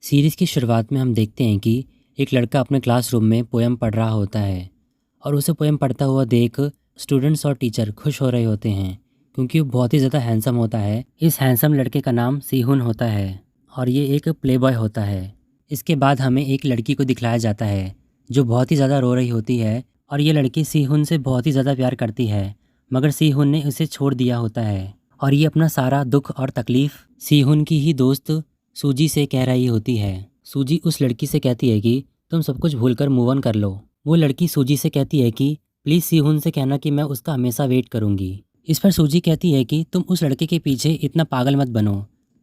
Series की शुरुआत में हम देखते हैं कि एक लड़का अपने क्लासरूम में पोएम पढ़ रहा होता है और उसे पोएम पढ़ता हुआ देख स्टूडेंट्स और टीचर खुश हो रहे होते हैं क्योंकि वो बहुत ही ज़्यादा हैंडसम होता है। इस हैंडसम लड़के का नाम सीहुन होता है और ये एक प्ले बॉय होता है। इसके बाद हमें एक लड़की को दिखलाया जाता है जो बहुत ही ज़्यादा रो रही होती है और ये लड़की सीहुन से बहुत ही ज़्यादा प्यार करती है, मगर सीहुन ने उसे छोड़ दिया होता है और ये अपना सारा दुख और तकलीफ़ सीहुन की ही दोस्त सूजी से कह रही होती है। सूजी उस लड़की से कहती है कि तुम सब कुछ भूलकर मूव ऑन कर लो। वो लड़की सूजी से कहती है कि प्लीज़ सीहुन से कहना कि मैं उसका हमेशा वेट करूंगी। इस पर सूजी कहती है कि तुम उस लड़के के पीछे इतना पागल मत बनो,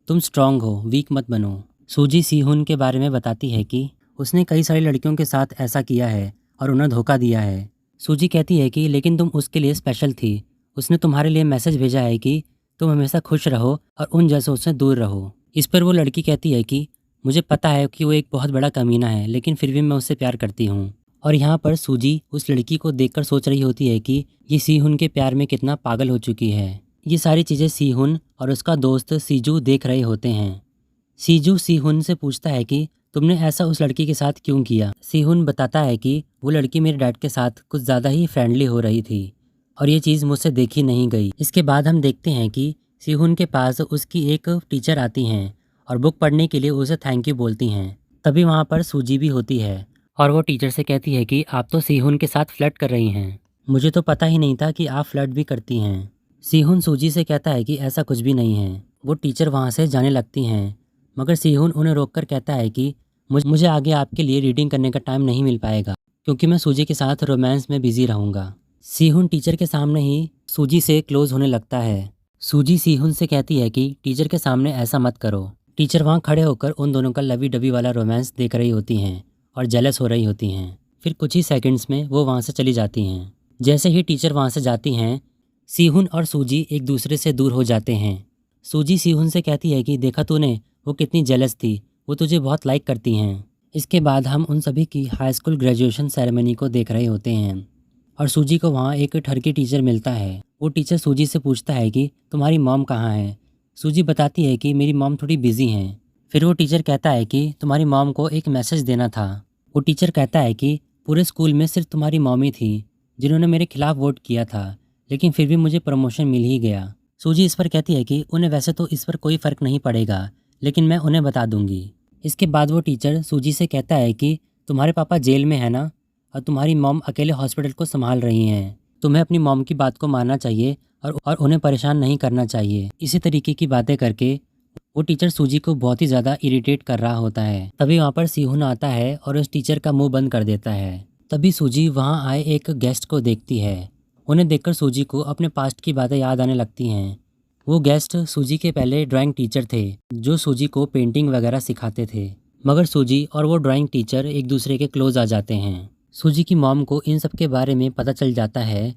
तुम स्ट्रांग हो, वीक मत बनो। सूजी सीहुन के बारे में बताती है कि उसने कई सारी लड़कियों के साथ ऐसा किया है और उन्हें धोखा दिया है। सूजी कहती है कि लेकिन तुम उसके लिए स्पेशल थी, उसने तुम्हारे लिए मैसेज भेजा है कि तुम हमेशा खुश रहो और उन जैसों से दूर रहो। इस पर वो लड़की कहती है कि मुझे पता है कि वो एक बहुत बड़ा कमीना है, लेकिन फिर भी मैं उससे प्यार करती हूँ। और यहाँ पर सूजी उस लड़की को देखकर सोच रही होती है कि ये सीहुन के प्यार में कितना पागल हो चुकी है। ये सारी चीज़ें सीहुन और उसका दोस्त सीजू देख रहे होते हैं। सीजू सीहुन से पूछता है कि तुमने ऐसा उस लड़की के साथ क्यों किया। सीहुन बताता है कि वो लड़की मेरे डैड के साथ कुछ ज़्यादा ही फ्रेंडली हो रही थी और ये चीज़ मुझसे देखी नहीं गई। इसके बाद हम देखते हैं कि सीहुन के पास उसकी एक टीचर आती हैं और बुक पढ़ने के लिए उसे थैंक यू बोलती हैं। तभी वहाँ पर सूजी भी होती है और वो टीचर से कहती है कि आप तो सीहुन के साथ फ्लर्ट कर रही हैं, मुझे तो पता ही नहीं था कि आप फ्लर्ट भी करती हैं। सीहुन सूजी से कहता है कि ऐसा कुछ भी नहीं है। वो टीचर वहाँ से जाने लगती हैं, मगर सीहुन उन्हें रोककर कहता है कि मुझे आगे आपके लिए रीडिंग करने का टाइम नहीं मिल पाएगा क्योंकि मैं सूजी के साथ रोमांस में बिजी रहूँगा। सीहुन टीचर के सामने ही सूजी से क्लोज होने लगता है। सूजी सीहुन से कहती है कि टीचर के सामने ऐसा मत करो। टीचर वहाँ खड़े होकर उन दोनों का लवी डबी वाला रोमांस देख रही होती हैं और जेलस हो रही होती हैं। फिर कुछ ही सेकंड्स में वो वहाँ से चली जाती हैं। जैसे ही टीचर वहाँ से जाती हैं, सीहुन और सूजी एक दूसरे से दूर हो जाते हैं। सूजी सीहुन से कहती है कि देखा तूने, वो कितनी जेलस थी, वो तुझे बहुत लाइक करती हैं। इसके बाद हम उन सभी की हाई स्कूल ग्रेजुएशन सेरेमनी को देख रहे होते हैं और सूजी को वहाँ एक ठरकी टीचर मिलता है। वो टीचर सूजी से पूछता है कि तुम्हारी मॉम कहाँ है। सूजी बताती है कि मेरी मॉम थोड़ी बिजी हैं। फिर वो टीचर कहता है कि तुम्हारी मॉम को एक मैसेज देना था। वो टीचर कहता है कि पूरे स्कूल में सिर्फ तुम्हारी मॉम ही थी जिन्होंने मेरे खिलाफ वोट किया था, लेकिन फिर भी मुझे प्रमोशन मिल ही गया। सूजी इस पर कहती है कि उन्हें वैसे तो इस पर कोई फ़र्क नहीं पड़ेगा, लेकिन मैं उन्हें बता दूंगी। इसके बाद वो टीचर सूजी से कहता है कि तुम्हारे पापा जेल में है ना, और तुम्हारी मॉम अकेले हॉस्पिटल को संभाल रही हैं। तुम्हें अपनी मॉम की बात को मानना चाहिए और उन्हें परेशान नहीं करना चाहिए। इसी तरीके की बातें करके वो टीचर सूजी को बहुत ही ज़्यादा इरिटेट कर रहा होता है। तभी वहाँ पर सीहुन आता है और उस टीचर का मुंह बंद कर देता है। तभी सूजी वहाँ आए एक गेस्ट को देखती है। उन्हें देखकर सूजी को अपने पास्ट की बातें याद आने लगती हैं। वो गेस्ट सूजी के पहले ड्राइंग टीचर थे जो सूजी को पेंटिंग वगैरह सिखाते थे, मगर सूजी और वो ड्राइंग टीचर एक दूसरे के क्लोज आ जाते हैं। सूजी की मॉम को इन सब के बारे में पता चल जाता है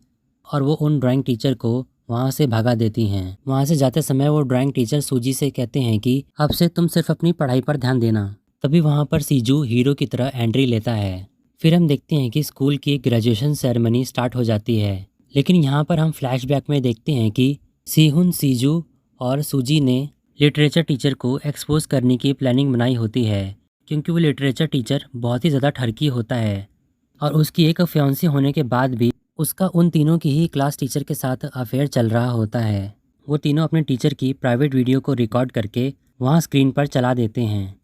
और वो उन ड्राइंग टीचर को वहाँ से भगा देती हैं। वहाँ से जाते समय वो ड्राइंग टीचर सूजी से कहते हैं कि अब से तुम सिर्फ अपनी पढ़ाई पर ध्यान देना। तभी वहाँ पर सीजू हीरो की तरह एंट्री लेता है। फिर हम देखते हैं कि स्कूल की ग्रेजुएशन सेरेमनी स्टार्ट हो जाती है, लेकिन यहाँ पर हम फ्लैशबैक में देखते हैं कि सीहुन, सीजू और सूजी ने लिटरेचर टीचर को एक्सपोज करने की प्लानिंग बनाई होती है क्योंकि वो लिटरेचर टीचर बहुत ही ज़्यादा ठरकी होता है और उसकी एक फियांसी होने के बाद भी उसका उन तीनों की ही क्लास टीचर के साथ अफेयर चल रहा होता है। वो तीनों अपने टीचर की प्राइवेट वीडियो को रिकॉर्ड करके वहाँ स्क्रीन पर चला देते हैं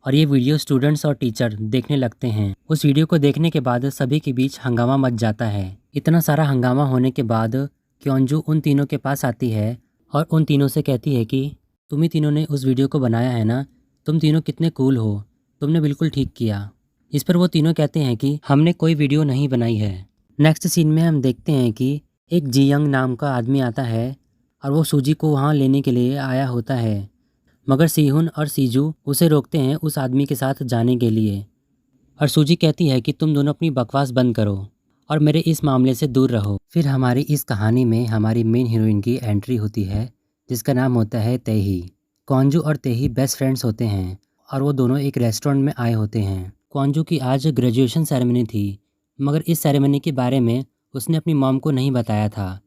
और ये वीडियो स्टूडेंट्स और टीचर देखने लगते हैं। उस वीडियो को देखने के बाद सभी के बीच हंगामा मच जाता है। इतना सारा हंगामा होने के बाद क्योंजू उन तीनों के पास आती है और उन तीनों से कहती है कि तुम ही तीनों ने उस वीडियो को बनाया है ना, तुम तीनों कितने कूल हो, तुमने बिल्कुल ठीक किया। इस पर वो तीनों कहते हैं कि हमने कोई वीडियो नहीं बनाई है। नेक्स्ट सीन में हम देखते हैं कि एक जीयंग नाम का आदमी आता है और वो सूजी को वहाँ लेने के लिए आया होता है, मगर सीहुन और सीजू उसे रोकते हैं उस आदमी के साथ जाने के लिए। और सूजी कहती है कि तुम दोनों अपनी बकवास बंद करो और मेरे इस मामले से दूर रहो। फिर हमारी इस कहानी में हमारी मेन हीरोइन की एंट्री होती है जिसका नाम होता है तेही। क्वांजू और तेही बेस्ट फ्रेंड्स होते हैं और वो दोनों एक रेस्टोरेंट में आए होते हैं। क्वांजू की आज ग्रेजुएशन सेरेमनी थी, मगर इस सेरेमनी के बारे में उसने अपनी मॉम को नहीं बताया था।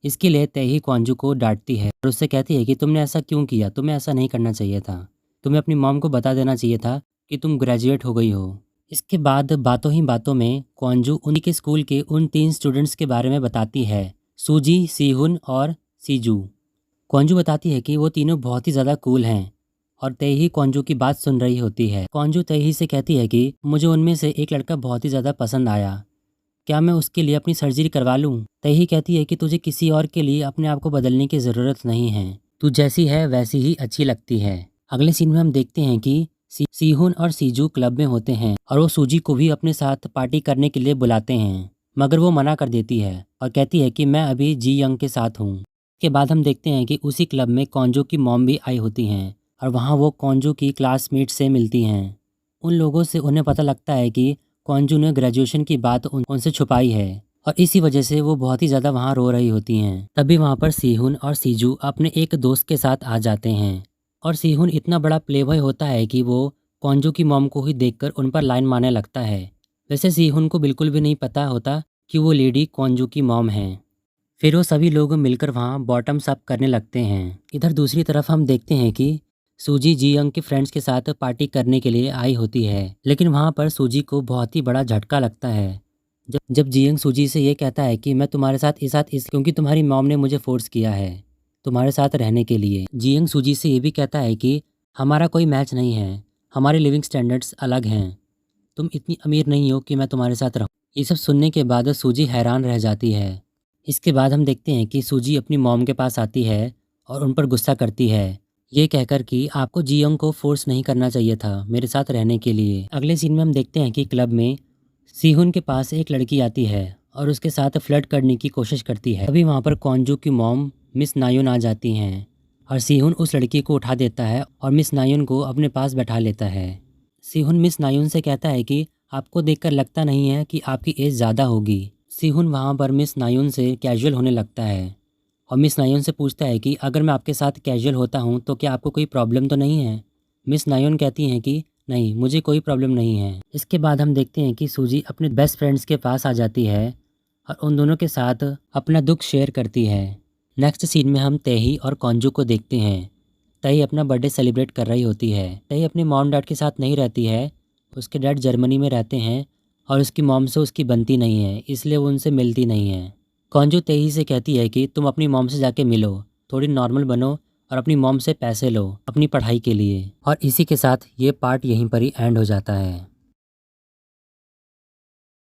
इसके लिए तेही क्वांजू को डांटती है और उससे कहती है कि तुमने ऐसा क्यों किया, तुम्हें ऐसा नहीं करना चाहिए था। तुम्हें अपनी मॉम को बता देना चाहिए था कि तुम ग्रेजुएट हो गई हो। इसके बाद बातों ही बातों में कॉन्जू उन्हीं के स्कूल के उन 3 स्टूडेंट्स के बारे में बताती है, सूजी, सीहुन और सीजू। कॉन्जू बताती है कि वो तीनों बहुत ही ज़्यादा कूल हैं और तेही कॉन्जू की बात सुन रही होती है। कॉन्जू तेही से कहती है कि मुझे उनमें से एक लड़का बहुत ही ज़्यादा पसंद आया, क्या मैं उसके लिए अपनी सर्जरी करवा लूँ? तेही कहती है कि तुझे किसी और के लिए अपने आप को बदलने की ज़रूरत नहीं है, तू जैसी है वैसी ही अच्छी लगती है। अगले सीन में हम देखते हैं कि सीहुन और सीजू क्लब में होते हैं और वो सूजी को भी अपने साथ पार्टी करने के लिए बुलाते हैं, मगर वो मना कर देती है और कहती है कि मैं अभी जी यंग के साथ हूँ। के बाद हम देखते हैं कि उसी क्लब में कॉन्जू की मॉम भी आई होती हैं और वहाँ वो कॉन्जू की क्लासमेट से मिलती हैं। उन लोगों से उन्हें पता लगता है कि कॉन्जू ने ग्रेजुएशन की बात उनसे छुपाई है और इसी वजह से वो बहुत ही ज़्यादा वहाँ रो रही होती हैं। तभी वहाँ पर सीहुन और सीजू अपने एक दोस्त के साथ आ जाते हैं और सीहुन इतना बड़ा प्लेबॉय होता है कि वो कॉन्जू की मॉम को ही देखकर उन पर लाइन मारने लगता है। वैसे सीहुन को बिल्कुल भी नहीं पता होता कि वो लेडी कॉन्जू की मॉम है। फिर वो सभी लोग मिलकर वहाँ बॉटम्स अप करने लगते हैं। इधर दूसरी तरफ हम देखते हैं कि सूजी जी यंग के फ्रेंड्स के साथ पार्टी करने के लिए आई होती है, लेकिन वहाँ पर सूजी को बहुत ही बड़ा झटका लगता है जब जी यंग सूजी से ये कहता है कि मैं तुम्हारे साथ इस क्योंकि तुम्हारी मॉम ने मुझे फोर्स किया है तुम्हारे साथ रहने के लिए। जी यंग सूजी से ये भी कहता है कि हमारा कोई मैच नहीं है, हमारे लिविंग स्टैंडर्ड्स अलग हैं, तुम इतनी अमीर नहीं हो कि मैं तुम्हारे साथ रहूं। ये सब सुनने के बाद सूजी हैरान रह जाती है। इसके बाद हम देखते हैं कि सूजी अपनी मॉम के पास आती है और उन पर गुस्सा करती है, ये कहकर कि आपको जियोंग को फोर्स नहीं करना चाहिए था मेरे साथ रहने के लिए। अगले सीन में हम देखते हैं कि क्लब में सीहुन के पास एक लड़की आती है और उसके साथ फ्लर्ट करने की कोशिश करती है। अभी वहाँ पर कॉन्जू की मॉम मिस नायुन आ जाती हैं और सीहुन उस लड़की को उठा देता है और मिस नायुन को अपने पास बैठा लेता है। सीहुन मिस नायुन से कहता है कि आपको देखकर लगता नहीं है कि आपकी एज ज़्यादा होगी। सीहुन वहाँ पर मिस नायुन से कैजुअल होने लगता है और मिस नायुन से पूछता है कि अगर मैं आपके साथ कैजुअल होता हूँ तो क्या आपको कोई प्रॉब्लम तो नहीं है? मिस नायुन कहती हैं कि नहीं, मुझे कोई प्रॉब्लम नहीं है। इसके बाद हम देखते हैं कि सूजी अपने बेस्ट फ्रेंड्स के पास आ जाती है और उन दोनों के साथ अपना दुख शेयर करती है। नेक्स्ट सीन में हम तेही और कॉन्जू को देखते हैं। तेही अपना बर्थडे सेलिब्रेट कर रही होती है। तेही अपने मॉम डैड के साथ नहीं रहती है, उसके डैड जर्मनी में रहते हैं और उसकी मॉम से उसकी बनती नहीं है, इसलिए वो उनसे मिलती नहीं है। कॉन्जू तेही से कहती है कि तुम अपनी मॉम से जाके मिलो, थोड़ी नॉर्मल बनो और अपनी मॉम से पैसे लो अपनी पढ़ाई के लिए। और इसी के साथ ये पार्ट यहीं पर ही एंड हो जाता है।